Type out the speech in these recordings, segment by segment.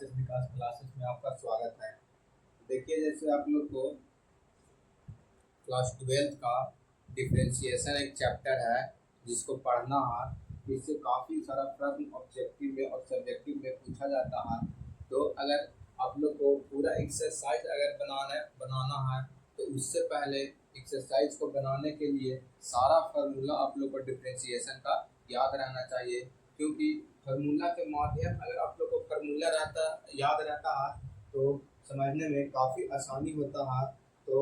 Access विकास classes में आपका स्वागत है। देखिए, जैसे आप लोग को क्लास 12 का डिफरेंशिएशन एक चैप्टर है जिसको पढ़ना है। इससे काफ़ी सारा प्रश्न ऑब्जेक्टिव में और सब्जेक्टिव में पूछा जाता है। तो अगर आप लोग को पूरा एक्सरसाइज अगर बनाना है तो उससे पहले एक्सरसाइज को बनाने के लिए सारा फार्मूला आप लोग को डिफरेंशिएशन का याद रहना चाहिए, क्योंकि फार्मूला के माध्यम अगर आप लोग को फार्मूला याद रहता है तो समझने में काफ़ी आसानी होता है। तो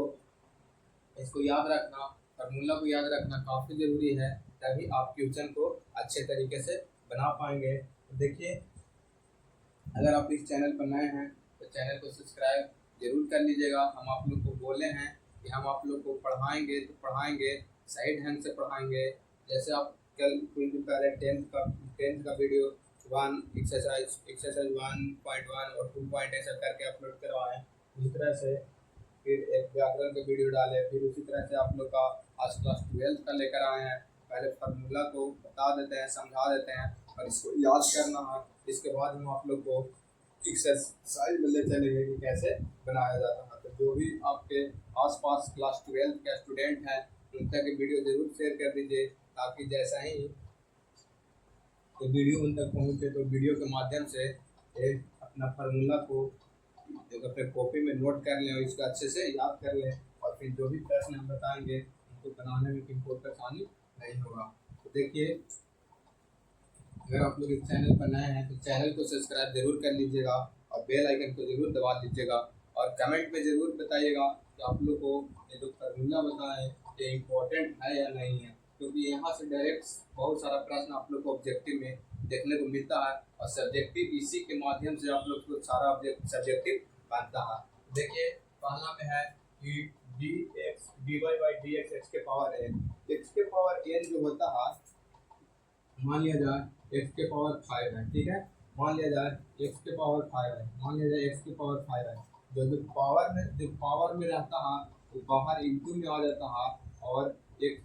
इसको याद रखना, फार्मूला को याद रखना काफ़ी ज़रूरी है, तभी आप क्वेश्चन को अच्छे तरीके से बना पाएंगे। तो देखिए, अगर आप इस चैनल पर नए हैं तो चैनल को सब्सक्राइब जरूर कर लीजिएगा। हम आप लोग को बोले हैं कि हम आप लोग को पढ़ाएंगे तो पढ़ाएंगे, सही ढंग से पढ़ाएंगे। जैसे आप कल कुछ दिन पहले टेंथ का वीडियो 1 एक्सरसाइज 1.1 और 2 ऐसा करके अपलोड करवाएं। उसी तरह से फिर एक व्याकरण का वीडियो डालें, फिर उसी तरह से आप लोग का आज क्लास 12 का लेकर आए हैं। पहले फार्मूला को बता देते हैं, समझा देते हैं और इसको याद करना है। इसके बाद हम आप लोग को एक्सरसाइज में ले चलेंगे कि कैसे बनाया जाता है। तो जो भी आपके आसपास क्लास 12 के स्टूडेंट हैं उन तक ये वीडियो ज़रूर शेयर कर दीजिए, ताकि जैसा ही तो वीडियो उन तक पहुँचे तो वीडियो के माध्यम से अपना फार्मूला को अपने कॉपी में नोट कर लें और इसको अच्छे से याद कर लें, और फिर जो भी प्रश्न हम बताएंगे उनको बनाने में कोई परेशानी नहीं होगा। तो देखिए, अगर आप लोग इस चैनल पर नए हैं तो चैनल को सब्सक्राइब जरूर कर लीजिएगा और बेल आइकन को जरूर दबा दीजिएगा, और कमेंट में ज़रूर बताइएगा कि आप लोग को ये जो फार्मूला बताएं ये इम्पोर्टेंट है या नहीं है, क्योंकि यहाँ से डायरेक्ट बहुत सारा प्रश्न आप लोग को ऑब्जेक्टिव में देखने को मिलता है और सब्जेक्टिव इसी के माध्यम से आप लोग को सारा सब्जेक्टिव बनता है। देखिए, पहला में है कि dy बाई dx x के पावर n जो होता है, मान लिया जाए x के पावर 5 है, ठीक है। मान लिया जाए x के पावर 5 है, x के पावर 5 है। जो पावर में रहता है वो बाहर इंटू में आ जाता है, और एक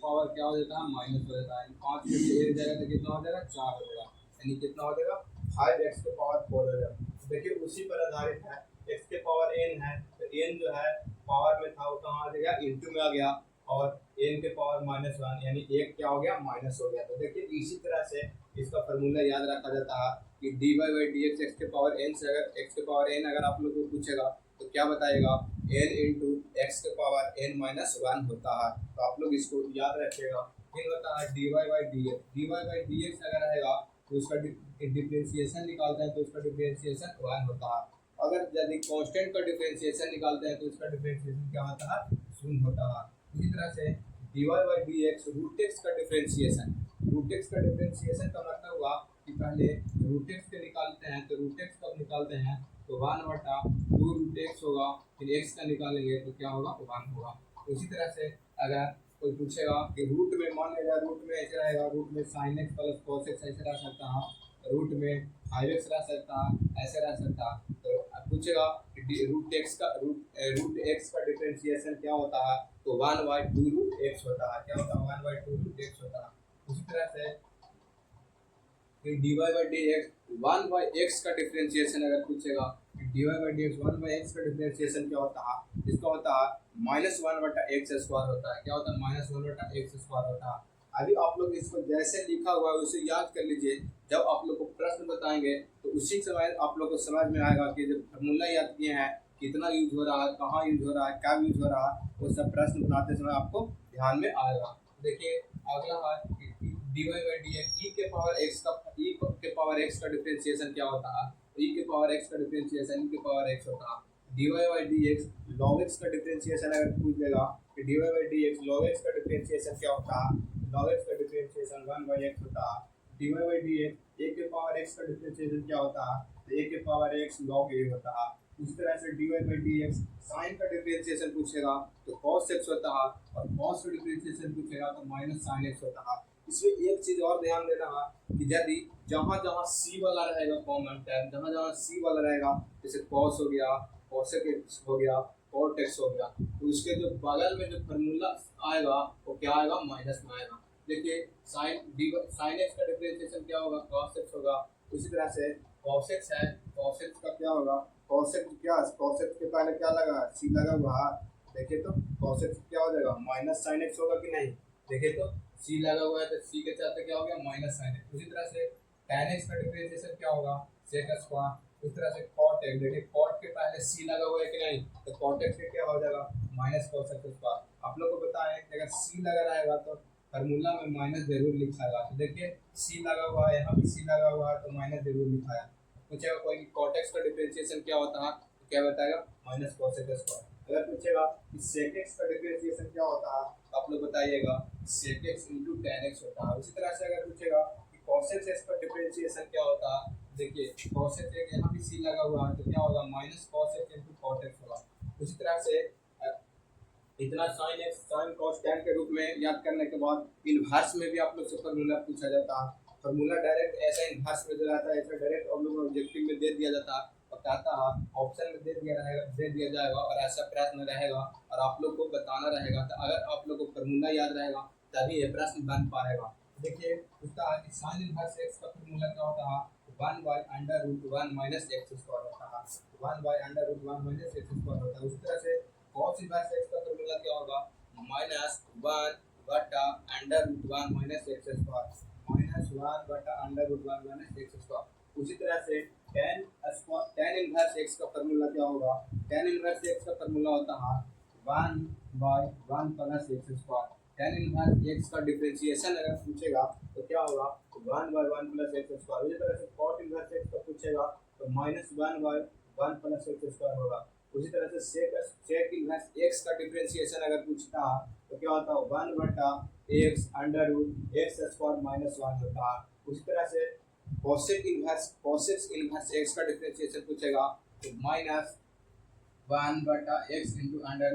पावर क्या हो जाता है, माइनस हो जाता है। 5 में से एक जगह तो कितना हो जाएगा, 4 हो जाएगा, यानी कितना हो जाएगा 5x के पावर 4 हो जाएगा। देखिए, उसी पर आधारित है। x के पावर n है तो n जो है पावर में था वो कहाँ आ गया, इंटू में आ गया, और n के पावर -1 यानी एक क्या हो गया, माइनस हो गया। तो देखिए, इसी तरह से इसका फार्मूला याद रखा जाता है कि dy बाई dx x के पावर n से अगर x के पावर n अगर आप लोग को पूछेगा तो क्या बताएगा, n इंटू एक्स के पावर n-1 होता है। तो आप लोग इसको याद रखिएगा। फिर होता है dy बाई dx अगर रहेगा तो उसका डिफरेंशिएशन निकालते हैं तो उसका डिफरेंशिएशन 1 होता है। अगर यदि कांस्टेंट का डिफरेंशिएशन निकालते हैं तो उसका डिफरेंशिएशन क्या होता है, 0 होता है। इसी तरह से dy by dx root x का डिफरेंशिएशन का मतलब हुआ कि पहले रूट एक्स के निकालते हैं, तो रूट एक्स कब निकालते हैं तो 1/2 रूट एक्स होगा, फिर एक्स का निकालेंगे तो क्या होगा, 1 होगा। उसी तरह से अगर कोई पूछेगा कि रूट में, मान लिया रूट में ऐसे रहेगा, रूट में sin x plus cos x ऐसे रह सकता है, रूट में 5x रह सकता है, ऐसे रह सकता है। तो पूछेगा रूट एक्स का डिफरेंशिएशन क्या होता है तो 1/2 रूट एक्स होता है। क्या होता है, 1/2 रूट एक्स होता है। उसी तरह से dy बाई dx 1/x का डिफरेंशिएशन अगर पूछेगा, dy बाई dx 1/x का डिफरेंशिएशन क्या होता है, इसका होता है -1/x² होता है। क्या होता है, -1/x² होता है। अभी आप लोग इसको जैसे लिखा हुआ है उसे याद कर लीजिए। जब आप लोग को प्रश्न बताएंगे तो उसी समय आप लोग को समझ में आएगा कि जब फार्मूला याद किए हैं कितना यूज हो रहा है, कहाँ यूज हो रहा है, कब यूज हो रहा है, वो सब प्रश्न बनाते समय आपको ध्यान में आएगा। देखिए, अगला है dy बाई dx e के पावर x का डिफरेंशिएशन क्या होता है, e के पावर x का डिफरेंशिएशन e के पावर x होता है। dy by dx log x का डिफरेंशिएशन अगर पूछ देगा कि dy by dx log x का डिफरेंशिएशन क्या होता है, log x का डिफरेंशिएशन 1/x होता है। dy बाई dx a के पावर x का डिफरेंशिएशन क्या होता है, तो a के पावर x log a होता है। इस तरह से dy बाई dx sin का डिफरेंशिएशन पूछेगा तो cos x होता है, और cos का डिफरेंशिएशन पूछेगा तो माइनस sin x होता है। इसमें एक चीज और ध्यान देना है कि यदि जहाँ जहाँ c वाला रहेगा कॉमन टर्म, जहाँ जहाँ c वाला रहेगा, जैसे cos हो गया, cosec x हो गया, cot x हो गया, तो उसके जो बगल में जो फार्मूला आएगा वो क्या आएगा, माइनस में आएगा। देखिए, sin x का डिफरेंशिएशन क्या होगा, cos x होगा। उसी तरह से कॉसेक्स है, कॉसेक्स का क्या होगा, कॉसेक्स क्या, कॉसेक्स के पहले क्या लगा है, सी लगा हुआ है। देखिए तो कॉसेक्स क्या हो जाएगा, माइनस साइन एक्स होगा कि नहीं। देखिए तो सी लगा हुआ है तो सी के साथ क्या हो गया, माइनस साइन एक्स। उसी तरह से tan एक्स का डिफरेंशिएशन क्या होगा, सेक स्क्वायर। उस तरह से cot x, देखिए cot के पहले सी लगा हुआ है कि नहीं, तो cot x के क्या हो जाएगा, माइनस cos x स्क्वायर। आप लोग को पता है कि अगर सी लगा रहेगा तो फार्मूला में माइनस जरूर लिखाएगा। तो देखिए सी लगा हुआ है, यहाँ भी सी लगा हुआ है तो माइनस जरूर लिखाया। पूछेगा कोई cot x का डिफरेंशिएशन क्या होता है, तो क्या बताएगा, माइनस cos x स्क्वायर। अगर पूछेगा कि sec x का डिफरेंशिएशन क्या होता है, तो आप लोग बताइएगा sec x into tan x होता है। उसी तरह से अगर पूछेगा कि cos x का डिफरेंशिएशन क्या होता है, देखिए cos x यहाँ भी सी लगा हुआ है तो क्या होगा, minus cos x into cot x होगा। उसी तरह से इतना sine x sine cos tan के रूप में याद करने के बाद इनवर्स में भी आप लोग से फार्मूला पूछा जाता है। फार्मूला डायरेक्ट ऐसा इनवर्स में दे जाता है, ऐसा डायरेक्ट आप लोग ऑब्जेक्टिव में दे दिया जाता है और कहता है ऑप्शन में दे दिया रहेगा, दे दिया जाएगा और ऐसा प्रश्न रहेगा और आप लोग को बताना रहेगा। तो अगर आप लोग को फार्मूला याद रहेगा तभी ये प्रश्न बन पाएगा। देखिए उसका साइन इनवर्स एक्स का फार्मूला क्या होता है, 1/√1 माइनस एक्स स्क्वायर होता है, 1/√1 माइनस एक्स स्क्वायर होता है। उसी तरह से cos इनवर्स x का फार्मूला क्या होगा, -1/√1 minus x square, -1/√1 minus x square. उसी तरह से tan इनवर्स x का फार्मूला क्या होगा, tan इनवर्स x का फार्मूला होता है 1/1 plus x square. tan inverse x का डिफरेंशिएशन अगर पूछेगा तो क्या होगा, 1/1 प्लस एक्स स्क्वायर। उसी तरह से cot इनवर्स x का पूछेगा तो -1/1 प्लस एक्स स्क्वायर होगा। उसी तरह से सेक इनवर्स x का डिफरेंशिएशन अगर पूछता है तो क्या होता है, 1/x under x square minus 1 होता है। उसी तरह से कोसेक इनवर्स x का डिफरेंशिएशन पूछेगा तो -1/x into under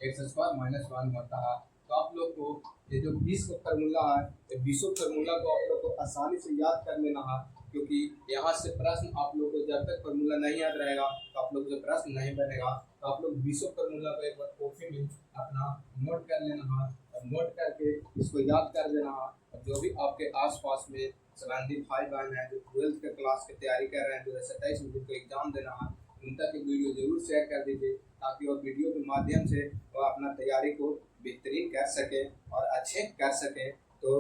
x square minus 1 होता है। तो आप लोग को ये जो 20 का फार्मूला है, ये 20 फार्मूला को आप लोग को आसानी से याद कर लेना है, क्योंकि यहाँ से प्रश्न आप लोग को जब तक फार्मूला नहीं याद रहेगा तो आप लोग से प्रश्न नहीं बनेगा। तो आप लोग 20 फार्मूला को एक बार कॉपी में अपना नोट कर लेना है और नोट करके इसको याद कर देना है। और जो भी आपके आसपास में संबंधित भाई बहन है जो 12th के क्लास की तैयारी कर रहे हैं, 2027 में जिनको एग्जाम देना है, उन तक ये वीडियो जरूर शेयर कर दीजिए ताकि वो वीडियो के माध्यम से वो अपना तैयारी को बेहतरीन कर सके और अच्छे कर सके। तो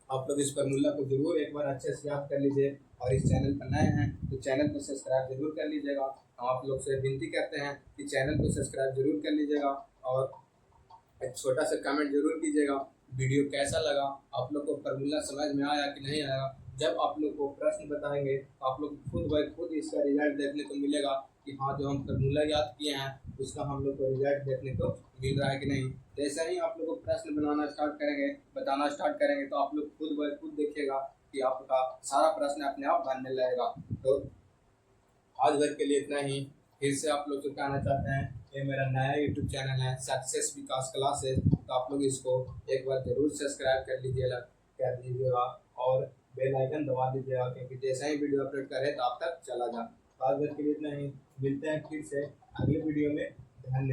आप लोग इस फार्मूला को जरूर एक बार अच्छे से याद कर लीजिए और इस चैनल पर नए हैं तो चैनल को सब्सक्राइब जरूर कर लीजिएगा। हम आप लोग से विनती करते हैं कि चैनल को सब्सक्राइब जरूर कर लीजिएगा और एक छोटा सा कमेंट जरूर कीजिएगा वीडियो कैसा लगा, आप लोग को फार्मूला समझ में आया कि नहीं आया। जब आप लोग को प्रश्न बताएंगे तो आप लोग खुद ब खुद इसका रिजल्ट देखने को मिलेगा कि हाँ जो हम फार्मूला याद किए हैं उसका हम लोग को रिजल्ट देखने को मिल रहा है कि नहीं। जैसे ही आप लोग को प्रश्न बनाना स्टार्ट करेंगे, बताना स्टार्ट करेंगे, तो आप लोग खुद ब खुद देखिएगा कि आपका सारा प्रश्न अपने आप बनने लगेगा। तो आज भर के लिए इतना ही। फिर से आप लोग से कहना चाहते हैं ये मेरा नया यूट्यूब चैनल है सक्सेस विकास क्लासेस, तो आप लोग इसको एक बार जरूर सब्सक्राइब कर दीजिएगा और बेल आइकन दबा दीजिएगा, क्योंकि जैसा ही वीडियो अपलोड करें तो आप तक चला जाए। आज भर के लिए इतना ही, मिलते हैं फिर से अगले वीडियो में। धन्यवाद।